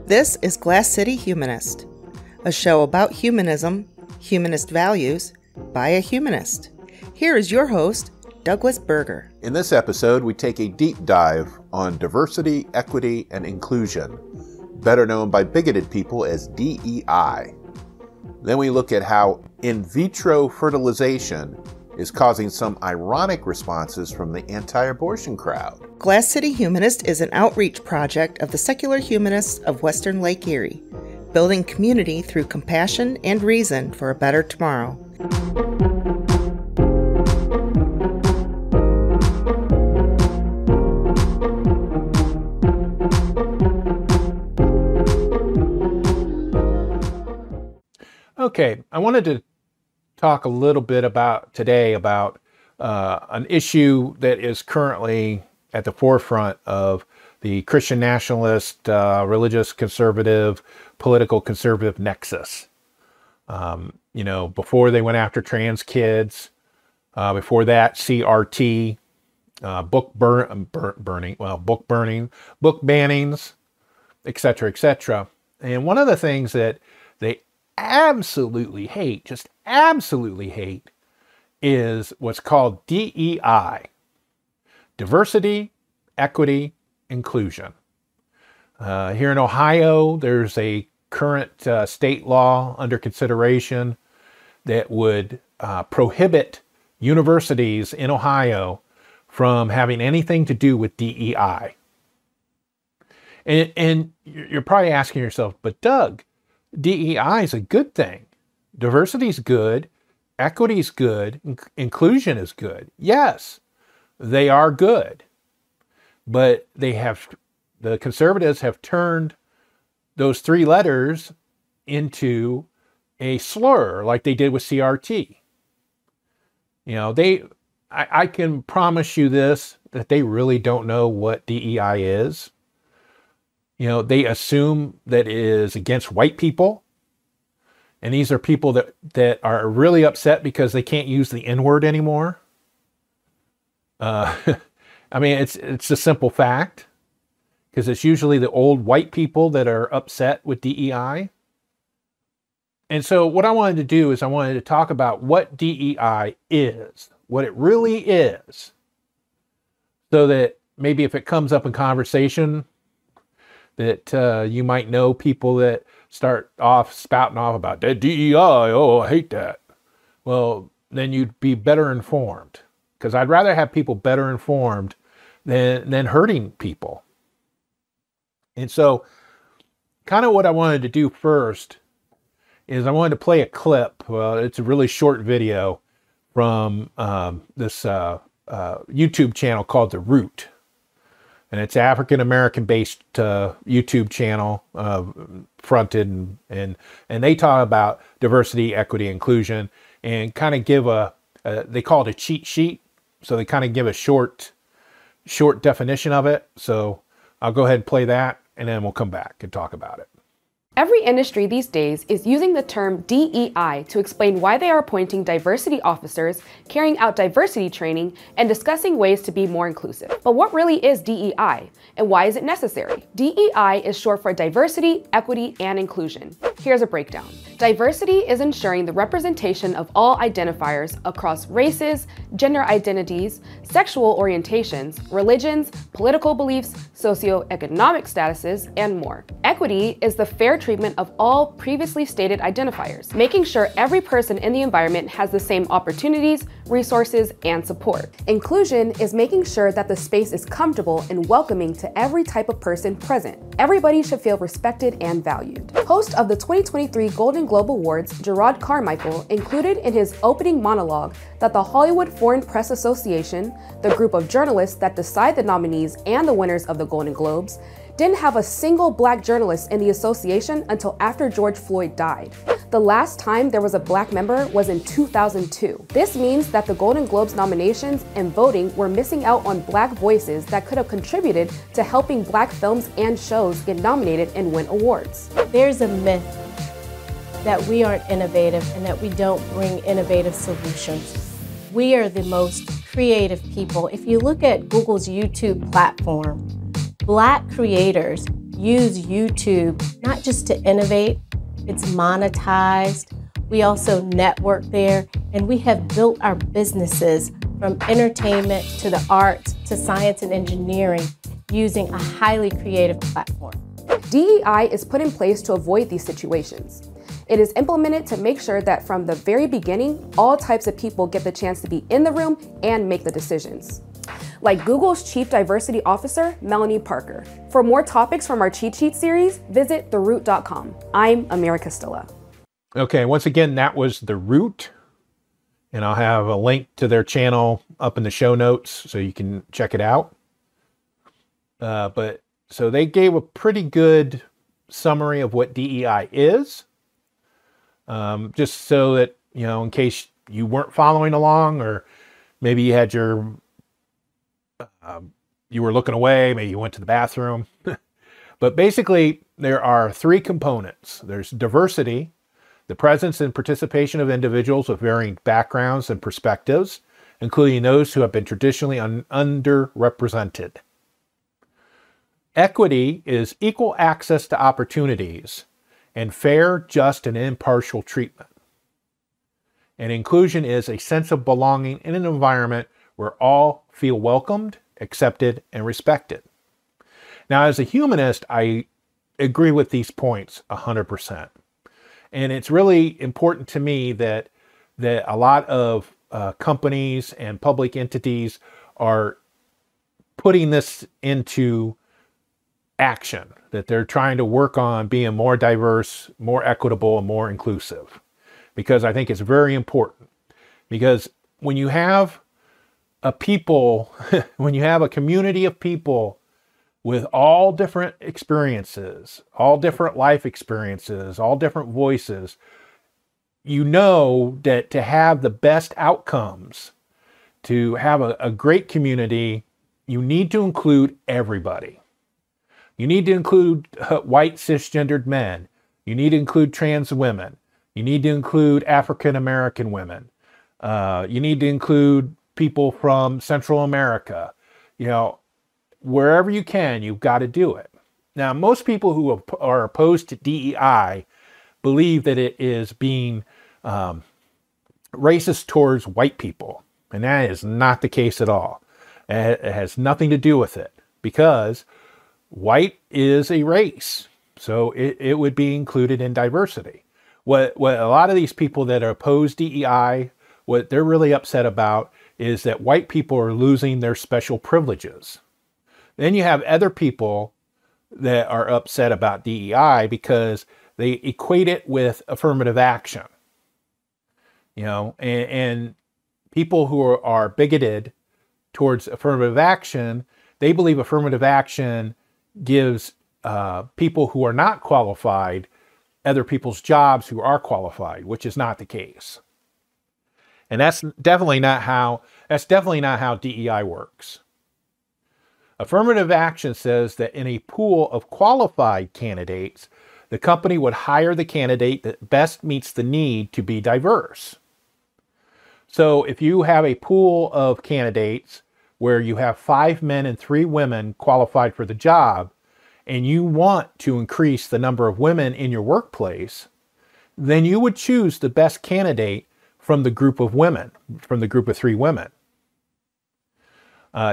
This is Glass City Humanist, a show about humanism, humanist values, by a humanist. Here is your host, Douglas Berger. In this episode, we take a deep dive on diversity, equity, and inclusion, better known by bigoted people as DEI. Then we look at how in vitro fertilization is causing some ironic responses from the anti-abortion crowd. Glass City Humanist is an outreach project of the secular humanists of Western Lake Erie, building community through compassion and reason for a better tomorrow. Okay, I wanted to talk a little bit today about an issue that is currently at the forefront of the Christian nationalist, religious conservative, political conservative nexus. Before they went after trans kids, before that, CRT, book bannings, book bannings, etc., etc. And one of the things that they absolutely hate, just absolutely hate, is what's called DEI. Diversity, equity, inclusion. Here in Ohio, there's a current state law under consideration that would prohibit universities in Ohio from having anything to do with DEI. And you're probably asking yourself, but Doug, DEI is a good thing. Diversity is good. Equity is good. Inclusion is good. Yes, they are good. But the conservatives have turned those three letters into a slur like they did with CRT. I can promise you this, that they really don't know what DEI is. They assume that it is against white people. And these are people that are really upset because they can't use the N-word anymore. It's a simple fact. Because it's usually the old white people that are upset with DEI. And so what I wanted to do is I wanted to talk about what DEI is. What it really is. So that maybe if it comes up in conversation, that you might know people that start off spouting off about that DEI, oh, I hate that. Well, then you'd be better informed. Because I'd rather have people better informed than hurting people. And so, kind of what I wanted to do first is I wanted to play a clip. Well, it's a really short video from this YouTube channel called The Root. And it's African-American based YouTube channel, fronted, and they talk about diversity, equity, inclusion, and kind of give they call it a cheat sheet. So they kind of give a short definition of it. So I'll go ahead and play that, and then we'll come back and talk about it. Every industry these days is using the term DEI to explain why they are appointing diversity officers, carrying out diversity training, and discussing ways to be more inclusive. But what really is DEI, and why is it necessary? DEI is short for diversity, equity, and inclusion. Here's a breakdown. Diversity is ensuring the representation of all identifiers across races, gender identities, sexual orientations, religions, political beliefs, socioeconomic statuses, and more. Equity is the fair treatment of all previously stated identifiers, making sure every person in the environment has the same opportunities, resources, and support. Inclusion is making sure that the space is comfortable and welcoming to every type of person present. Everybody should feel respected and valued. Host of the 2023 Golden Globe Awards, Gerard Carmichael, included in his opening monologue that the Hollywood Foreign Press Association, the group of journalists that decide the nominees and the winners of the Golden Globes, didn't have a single black journalist in the association until after George Floyd died. The last time there was a black member was in 2002. This means that the Golden Globes nominations and voting were missing out on black voices that could have contributed to helping black films and shows get nominated and win awards. There's a myth that we aren't innovative and that we don't bring innovative solutions. We are the most creative people. If you look at Google's YouTube platform, Black creators use YouTube not just to innovate, it's monetized. We also network there, and we have built our businesses from entertainment to the arts to science and engineering using a highly creative platform. DEI is put in place to avoid these situations. It is implemented to make sure that from the very beginning, all types of people get the chance to be in the room and make the decisions. Like Google's Chief Diversity Officer, Melanie Parker. For more topics from our cheat sheet series, visit theroot.com. I'm Amira Castilla. Okay, once again, that was The Root, and I'll have a link to their channel up in the show notes so you can check it out. So they gave a pretty good summary of what DEI is, just so that, in case you weren't following along, or maybe you had you were looking away, maybe you went to the bathroom. But basically, there are three components. There's diversity, the presence and participation of individuals with varying backgrounds and perspectives, including those who have been traditionally underrepresented. Equity is equal access to opportunities and fair, just, and impartial treatment. And inclusion is a sense of belonging in an environment where all feel welcomed, accepted, and respected. Now, as a humanist, I agree with these points 100%. And it's really important to me that a lot of companies and public entities are putting this into action, that they're trying to work on being more diverse, more equitable, and more inclusive. Because I think it's very important. Because when you have a people, when you have a community of people with all different experiences, all different life experiences, all different voices, you know that to have the best outcomes, to have a great community, you need to include everybody. You need to include white cisgendered men. You need to include trans women. You need to include African American women. You need to include people from Central America. Wherever you can, you've got to do it. Now, most people who are opposed to DEI believe that it is being racist towards white people. And that is not the case at all. It has nothing to do with it, because white is a race. So it would be included in diversity. What a lot of these people that are opposed DEI, what they're really upset about is that white people are losing their special privileges. Then you have other people that are upset about DEI because they equate it with affirmative action. And people who are bigoted towards affirmative action, they believe affirmative action gives people who are not qualified other people's jobs who are qualified, which is not the case. And that's definitely not how DEI works. Affirmative action says that in a pool of qualified candidates, the company would hire the candidate that best meets the need to be diverse. So if you have a pool of candidates where you have 5 men and 3 women qualified for the job, and you want to increase the number of women in your workplace, then you would choose the best candidate from the group of women, from the group of 3 women.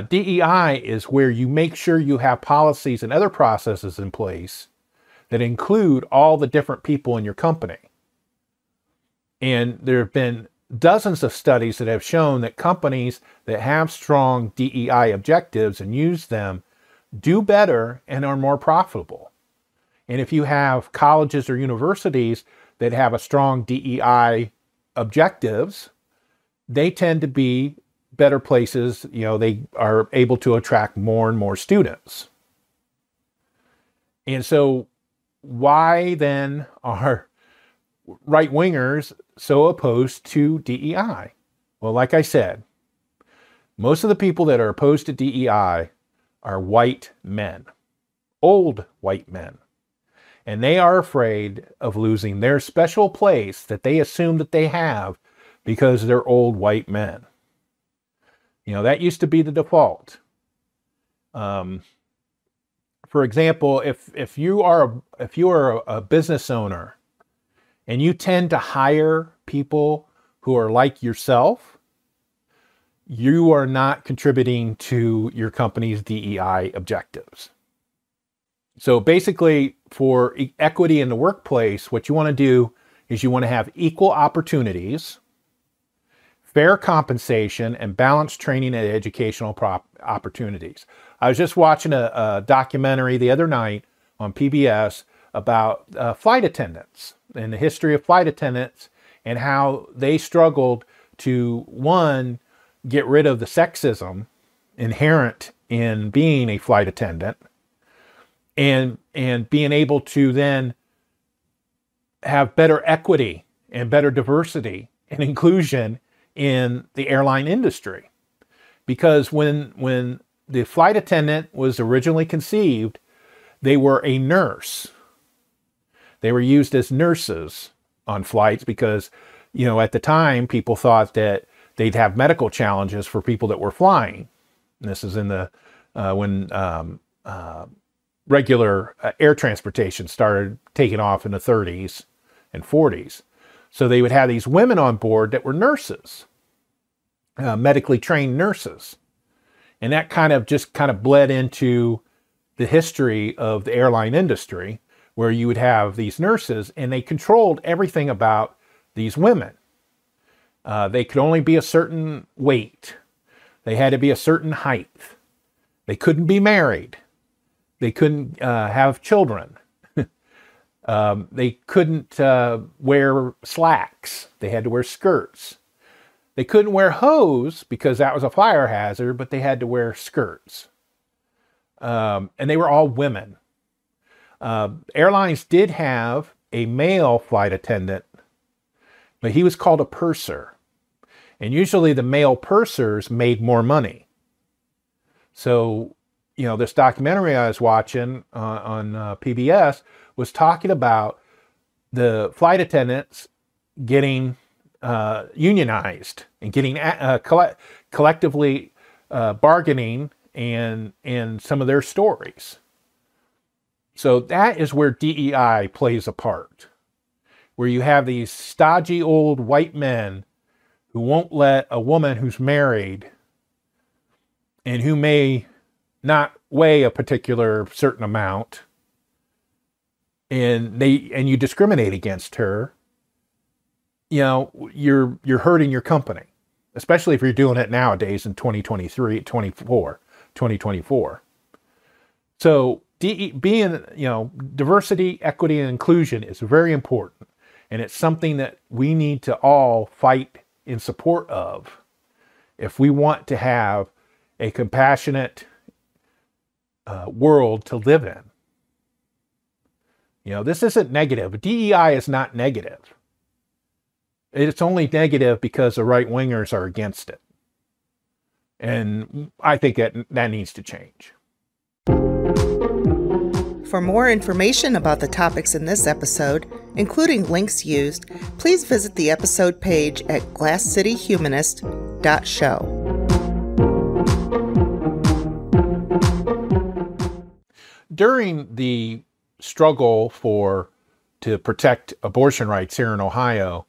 DEI is where you make sure you have policies and other processes in place that include all the different people in your company. And there have been dozens of studies that have shown that companies that have strong DEI objectives and use them do better and are more profitable. And if you have colleges or universities that have a strong DEI objectives, they tend to be better places. They are able to attract more and more students. And so why then are right-wingers so opposed to DEI? Well, like I said, most of the people that are opposed to DEI are white men, old white men. And they are afraid of losing their special place that they assume that they have because they're old white men. That used to be the default. for example, if you are a business owner and you tend to hire people who are like yourself, you are not contributing to your company's DEI objectives. So basically, for equity in the workplace, what you want to do is you want to have equal opportunities, fair compensation, and balanced training and educational opportunities. I was just watching a documentary the other night on PBS about flight attendants and the history of flight attendants and how they struggled to, one, get rid of the sexism inherent in being a flight attendant, and being able to then have better equity and better diversity and inclusion in the airline industry. Because when the flight attendant was originally conceived, they were a nurse. They were used as nurses on flights because, at the time, people thought that they'd have medical challenges for people that were flying. And this is in the when regular air transportation started taking off in the 30s and 40s. So they would have these women on board that were nurses, medically trained nurses. And that kind of bled into the history of the airline industry, where you would have these nurses and they controlled everything about these women. They could only be a certain weight. They had to be a certain height. They couldn't be married. They couldn't have children. They couldn't wear slacks. They had to wear skirts. They couldn't wear hose because that was a fire hazard, but they had to wear skirts. And they were all women. Airlines did have a male flight attendant, but he was called a purser. And usually the male pursers made more money. So, this documentary I was watching on PBS was talking about the flight attendants getting unionized and getting collectively bargaining and some of their stories. So that is where DEI plays a part, where you have these stodgy old white men who won't let a woman who's married and who may not weigh a particular certain amount, and you discriminate against her, you're hurting your company, especially if you're doing it nowadays in 2024. So diversity, equity, and inclusion is very important, and it's something that we need to all fight in support of if we want to have a compassionate world to live in. This isn't negative. DEI is not negative. It's only negative because the right-wingers are against it. And I think that needs to change. For more information about the topics in this episode, including links used, please visit the episode page at glasscityhumanist.show. During the struggle to protect abortion rights here in Ohio,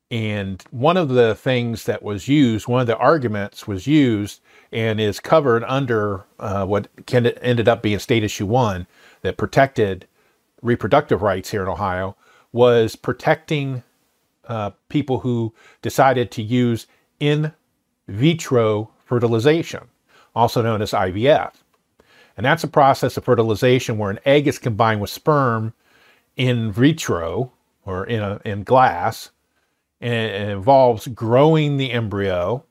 and one of the things that was used, one of the arguments was used and is covered under what ended up being State Issue 1 that protected reproductive rights here in Ohio, was protecting people who decided to use in vitro fertilization, also known as IVF. And that's a process of fertilization where an egg is combined with sperm in vitro, or in glass, and it involves growing the embryo,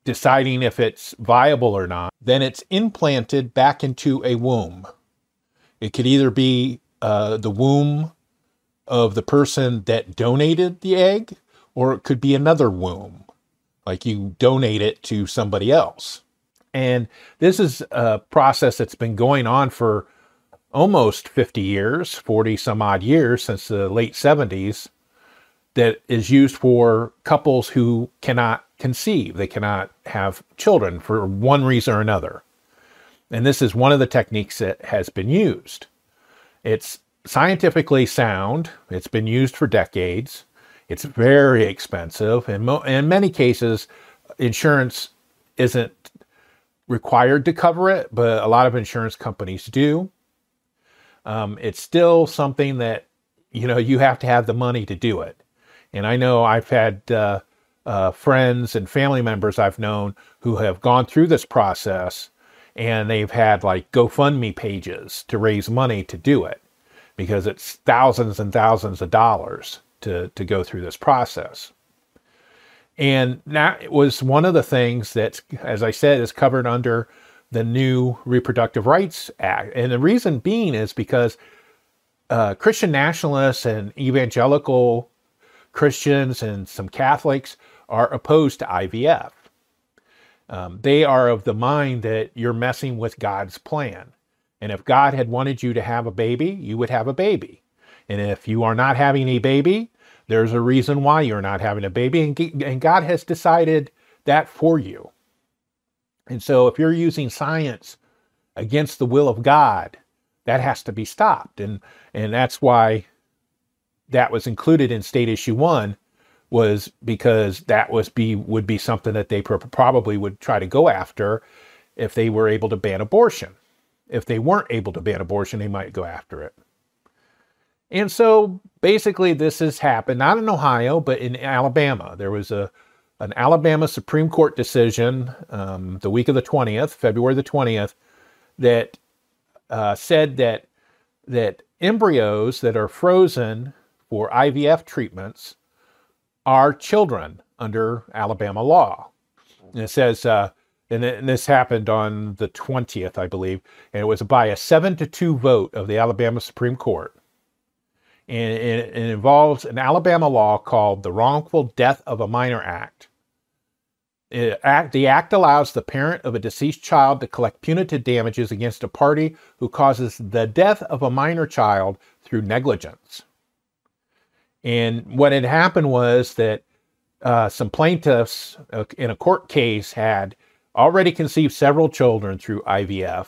deciding if it's viable or not. Then it's implanted back into a womb. It could either be the womb of the person that donated the egg, or it could be another womb, like you donate it to somebody else. And this is a process that's been going on for almost 50 years, 40 some odd years, since the late 70s, that is used for couples who cannot conceive. They cannot have children for one reason or another. And this is one of the techniques that has been used. It's scientifically sound. It's been used for decades. It's very expensive. And in many cases, insurance isn't required to cover it, but a lot of insurance companies do. It's still something that, you have to have the money to do it. And I know I've had friends and family members I've known who have gone through this process, and they've had like GoFundMe pages to raise money to do it, because it's thousands and thousands of dollars to go through this process. And that was one of the things that, as I said, is covered under the new Reproductive Rights Act. And the reason being is because Christian nationalists and evangelical Christians and some Catholics are opposed to IVF. They are of the mind that you're messing with God's plan. And if God had wanted you to have a baby, you would have a baby. And if you are not having a baby, there's a reason why you're not having a baby. And God has decided that for you. And so if you're using science against the will of God, that has to be stopped. And that's why that was included in State Issue 1, was because that would be something that they probably would try to go after if they were able to ban abortion. If they weren't able to ban abortion, they might go after it. And so basically this has happened, not in Ohio, but in Alabama. There was an Alabama Supreme Court decision the week of the 20th, February the 20th, that said that embryos that are frozen for IVF treatments are children under Alabama law. And it says, and this happened on the 20th, I believe, and it was by a 7-2 vote of the Alabama Supreme Court. And it involves an Alabama law called the Wrongful Death of a Minor Act. The act allows the parent of a deceased child to collect punitive damages against a party who causes the death of a minor child through negligence. And what had happened was that some plaintiffs in a court case had already conceived several children through IVF.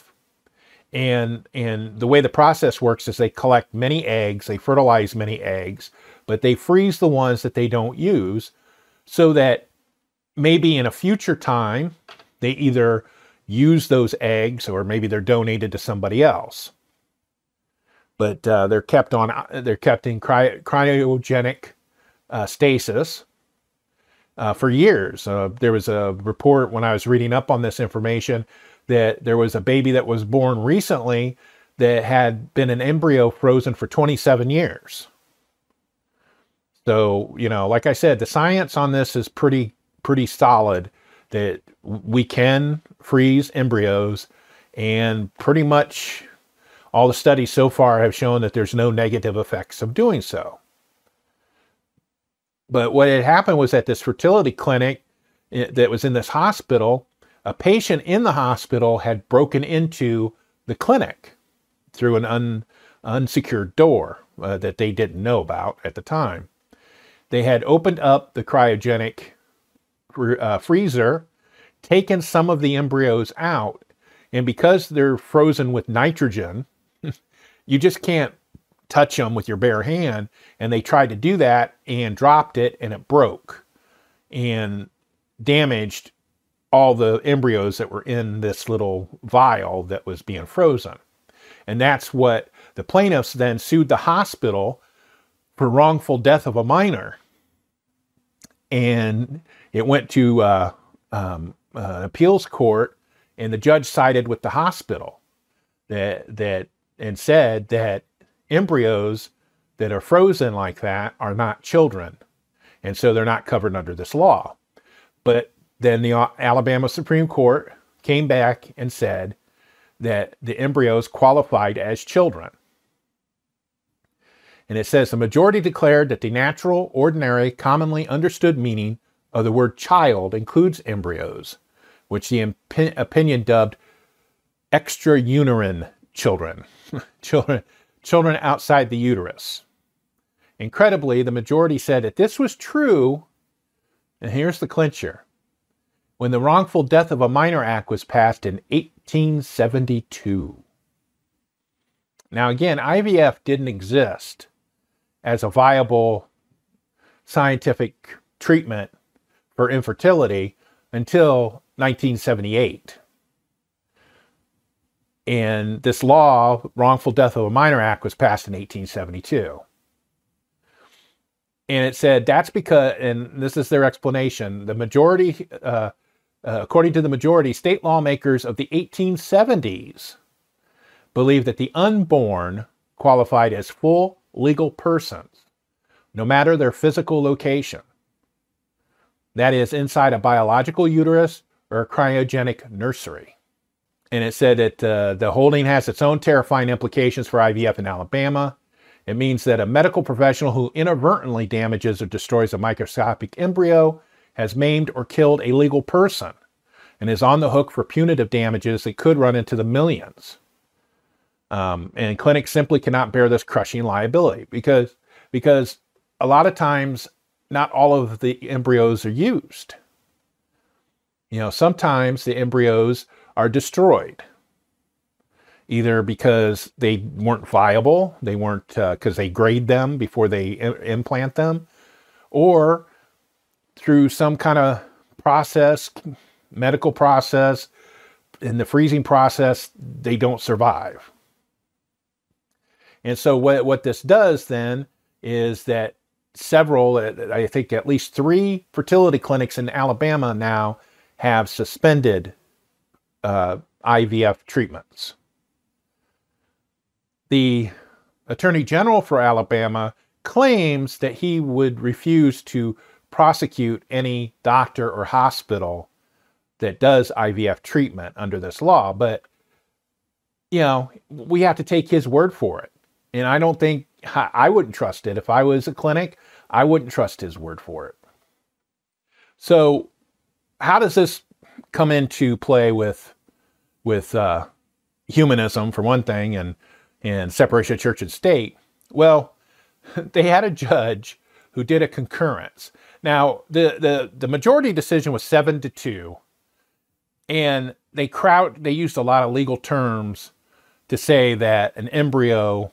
And the way the process works is they collect many eggs, they fertilize many eggs, but they freeze the ones that they don't use, so that maybe in a future time, they either use those eggs or maybe they're donated to somebody else. But they're kept in cryogenic stasis for years. There was a report when I was reading up on this information that there was a baby that was born recently that had been an embryo frozen for 27 years. So, like I said, the science on this is pretty solid, that we can freeze embryos, and pretty much all the studies so far have shown that there's no negative effects of doing so. But what had happened was at this fertility clinic that was in this hospital, a patient in the hospital had broken into the clinic through an unsecured door that they didn't know about at the time. They had opened up the cryogenic freezer, taken some of the embryos out, and because they're frozen with nitrogen, you just can't touch them with your bare hand. And they tried to do that and dropped it, and it broke and damaged all the embryos that were in this little vial that was being frozen. And that's what the plaintiffs then sued the hospital for wrongful death of a minor. And it went to an appeals court, and the judge sided with the hospital and said that embryos that are frozen like that are not children, and so they're not covered under this law. But then the Alabama Supreme Court came back and said that the embryos qualified as children. And it says the majority declared that the natural, ordinary, commonly understood meaning of the word child includes embryos, which the opinion dubbed extrauterine children, children outside the uterus. Incredibly, the majority said that this was true, and here's the clincher. When the Wrongful Death of a Minor Act was passed in 1972. Now again, IVF didn't exist as a viable scientific treatment for infertility until 1978. And this law, Wrongful Death of a Minor Act, was passed in 1872. And it said that's because, and this is their explanation, the majority, according to the majority, state lawmakers of the 1870s believed that the unborn qualified as full legal persons, no matter their physical location. That is, inside a biological uterus or a cryogenic nursery. And it said that the holding has its own terrifying implications for IVF in Alabama. It means that a medical professional who inadvertently damages or destroys a microscopic embryo has maimed or killed a legal person and is on the hook for punitive damages that could run into the millions. And clinics simply cannot bear this crushing liability because a lot of times not all of the embryos are used. You know, sometimes the embryos are destroyed, either because they weren't viable, they weren't because they grade them before they implant them, or through some kind of process, medical process, in the freezing process, they don't survive. And so what this does then is that several, I think at least 3 fertility clinics in Alabama now have suspended IVF treatments. The Attorney General for Alabama claims that he would refuse to prosecute any doctor or hospital that does IVF treatment under this law, but you know, we have to take his word for it. And I don't think, I wouldn't trust it. If I was a clinic, I wouldn't trust his word for it. So how does this come into play with humanism, for one thing, and separation of church and state? Well, they had a judge who did a concurrence. Now, the majority decision was 7-2, and they used a lot of legal terms to say that an embryo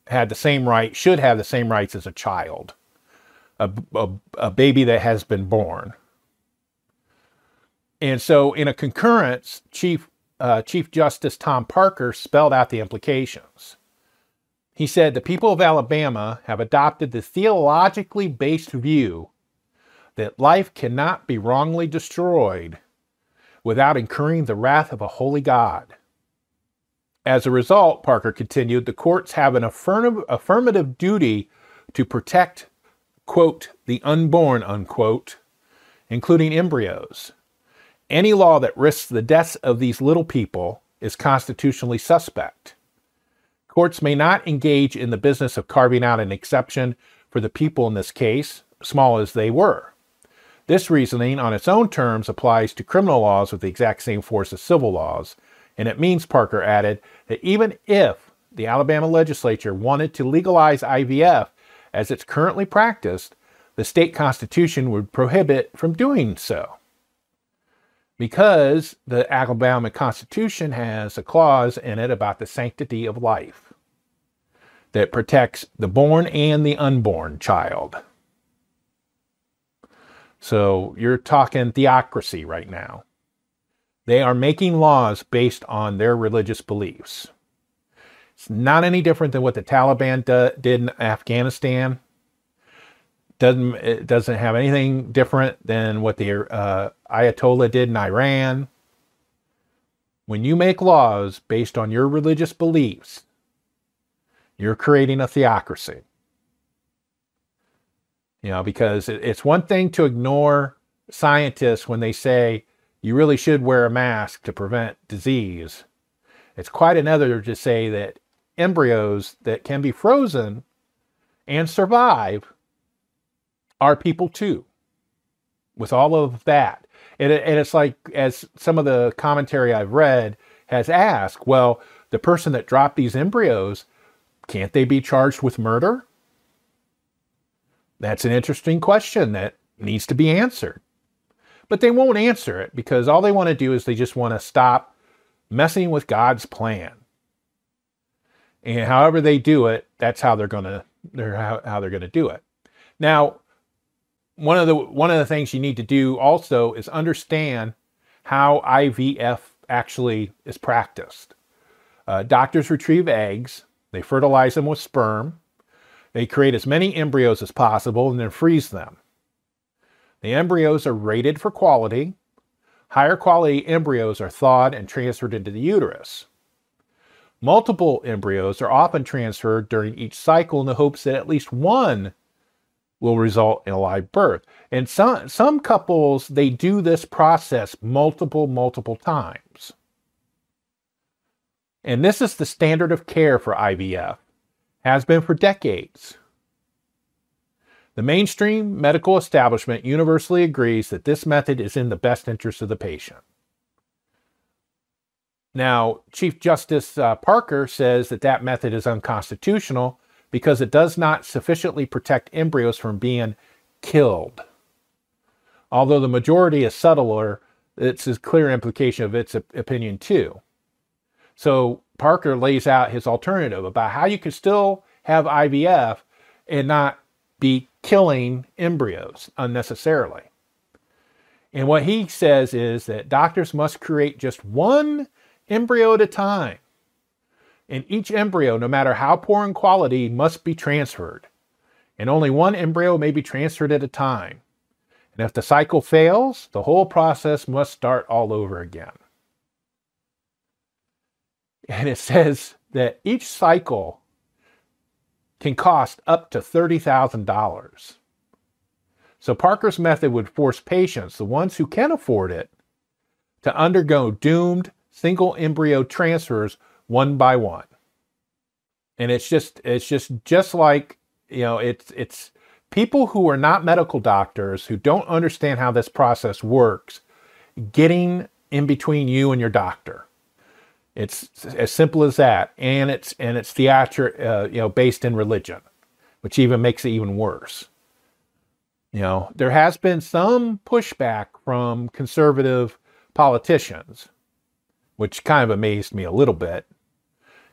had the same right, should have the same rights as a child, a baby that has been born. And so in a concurrence, Chief Justice Tom Parker spelled out the implications. He said, the people of Alabama have adopted the theologically based view that life cannot be wrongly destroyed without incurring the wrath of a holy God. As a result, Parker continued, the courts have an affirmative duty to protect, quote, the unborn, unquote, including embryos. Any law that risks the deaths of these little people is constitutionally suspect. Courts may not engage in the business of carving out an exception for the people in this case, small as they were. This reasoning on its own terms applies to criminal laws with the exact same force as civil laws, and it means, Parker added, that even if the Alabama legislature wanted to legalize IVF as it's currently practiced, the state constitution would prohibit from doing so. Because the Alabama Constitution has a clause in it about the sanctity of life that protects the born and the unborn child. So you're talking theocracy right now. They are making laws based on their religious beliefs. It's not any different than what the Taliban did in Afghanistan. It doesn't have anything different than what the Ayatollah did in Iran. When you make laws based on your religious beliefs, you're creating a theocracy. You know, because it's one thing to ignore scientists when they say you really should wear a mask to prevent disease. It's quite another to say that embryos that can be frozen and survive are people too, with all of that. And it's like, as some of the commentary I've read has asked, well, the person that dropped these embryos, can't they be charged with murder? That's an interesting question that needs to be answered. But they won't answer it because all they want to do is they just want to stop messing with God's plan. And however they do it, that's how they're going to do it. Now, one of the things you need to do also is understand how IVF actually is practiced. Doctors retrieve eggs, they fertilize them with sperm, they create as many embryos as possible and then freeze them. The embryos are rated for quality. Higher quality embryos are thawed and transferred into the uterus. Multiple embryos are often transferred during each cycle in the hopes that at least one will result in a live birth. And some couples, they do this process multiple times. And this is the standard of care for IVF, has been for decades. The mainstream medical establishment universally agrees that this method is in the best interest of the patient. Now, Chief Justice Parker says that method is unconstitutional because it does not sufficiently protect embryos from being killed. Although the majority is subtler, it's a clear implication of its opinion too. So Parker lays out his alternative about how you can still have IVF and not be killing embryos unnecessarily. And what he says is that doctors must create just one embryo at a time. And each embryo, no matter how poor in quality, must be transferred. And only one embryo may be transferred at a time. And if the cycle fails, the whole process must start all over again. And it says that each cycle can cost up to $30,000. So Parker's method would force patients, the ones who can afford it, to undergo doomed single embryo transfers one by one. And it's just like, it's people who are not medical doctors, who don't understand how this process works, getting in between you and your doctor. It's as simple as that. And it's theatrical, based in religion, which even makes it even worse. There has been some pushback from conservative politicians, which kind of amazed me a little bit.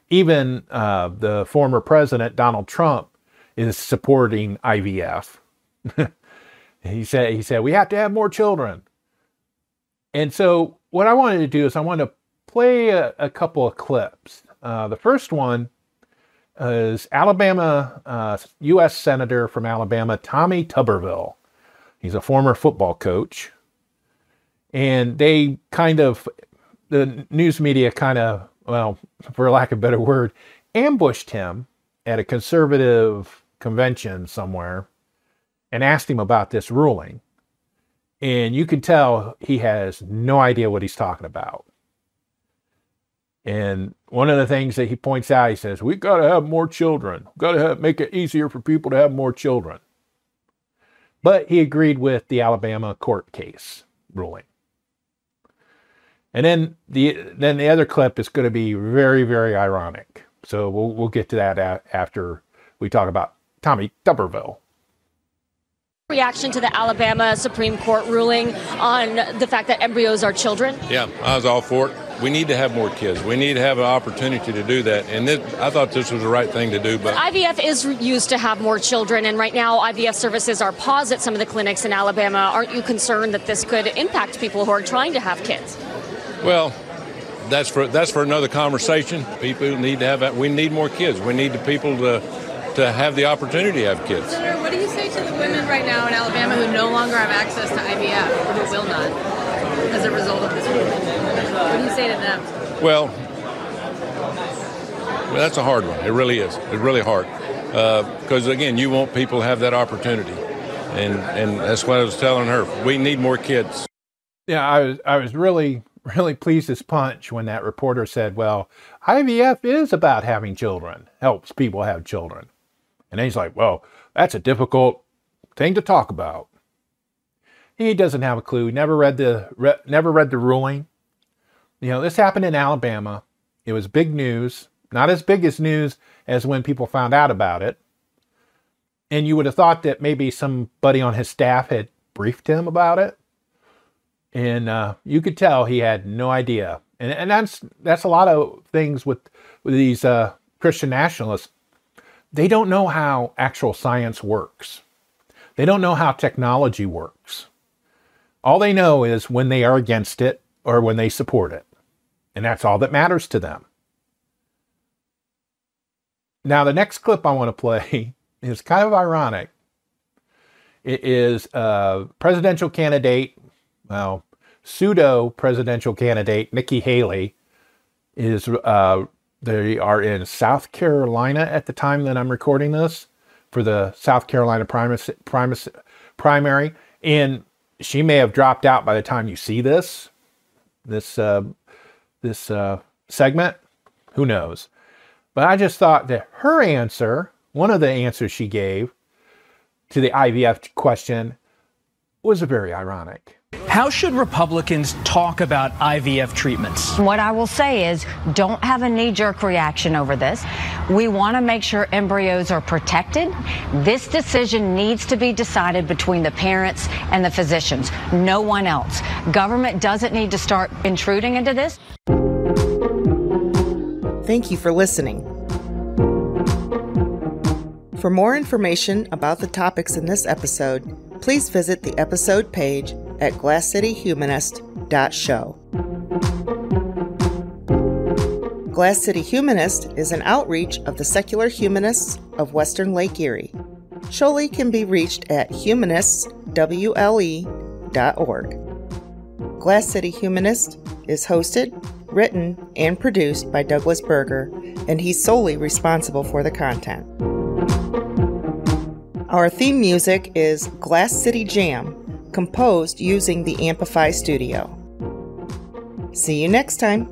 Even the former president, Donald Trump, is supporting IVF. He said, we have to have more children. And so what I wanted to do is I wanted to play a couple of clips. The first one is Alabama, U.S. Senator from Alabama, Tommy Tuberville. He's a former football coach. And the news media for lack of a better word, ambushed him at a conservative convention somewhere and asked him about this ruling. And you can tell he has no idea what he's talking about. And one of the things that he points out, he says, we've got to have more children. We've got to make it easier for people to have more children. But he agreed with the Alabama court case ruling. And then the other clip is going to be very, very ironic. So we'll get to that after we talk about Tommy Tuberville. Reaction to the Alabama Supreme Court ruling on the fact that embryos are children? Yeah, I was all for it. We need to have more kids. We need to have an opportunity to do that. And I thought this was the right thing to do. But IVF is used to have more children. And right now, IVF services are paused at some of the clinics in Alabama. Aren't you concerned that this could impact people who are trying to have kids? Well, that's for another conversation. People need to have that. We need more kids. We need the people to have the opportunity to have kids. Senator, what do you say to the women right now in Alabama who no longer have access to IVF, or who will not, as a result of this ruling? What do you say to them? Well, that's a hard one. It really is. It's really hard. Because, again, you want people to have that opportunity. And that's what I was telling her. We need more kids. Yeah, I was really pleased as punch when that reporter said, well, IVF is about having children, helps people have children. And then he's like, well, that's a difficult thing to talk about. He doesn't have a clue. Never read the ruling. This happened in Alabama. It was big news. Not as big as news as when people found out about it. And you would have thought that maybe somebody on his staff had briefed him about it. And you could tell he had no idea And that's a lot of things with these Christian nationalists. They don't know how actual science works. They don't know how technology works. All they know is when they are against it or when they support it. And that's all that matters to them. Now, the next clip I want to play is kind of ironic. It is a presidential candidate, well, pseudo-presidential candidate, Nikki Haley, is they are in South Carolina at the time that I'm recording this for the South Carolina primary. And she may have dropped out by the time you see this segment. Who knows? But I just thought that her answer, one of the answers she gave to the IVF question, was very ironic. How should Republicans talk about IVF treatments? What I will say is, don't have a knee-jerk reaction over this. We want to make sure embryos are protected. This decision needs to be decided between the parents and the physicians, no one else. Government doesn't need to start intruding into this. Thank you for listening. For more information about the topics in this episode, please visit the episode page at glasscityhumanist.show. Glass City Humanist is an outreach of the secular humanists of Western Lake Erie. Sholi can be reached at humanistswle.org. Glass City Humanist is hosted, written, and produced by Douglas Berger, and he's solely responsible for the content. Our theme music is Glass City Jam, composed using the Amplify Studio. See you next time.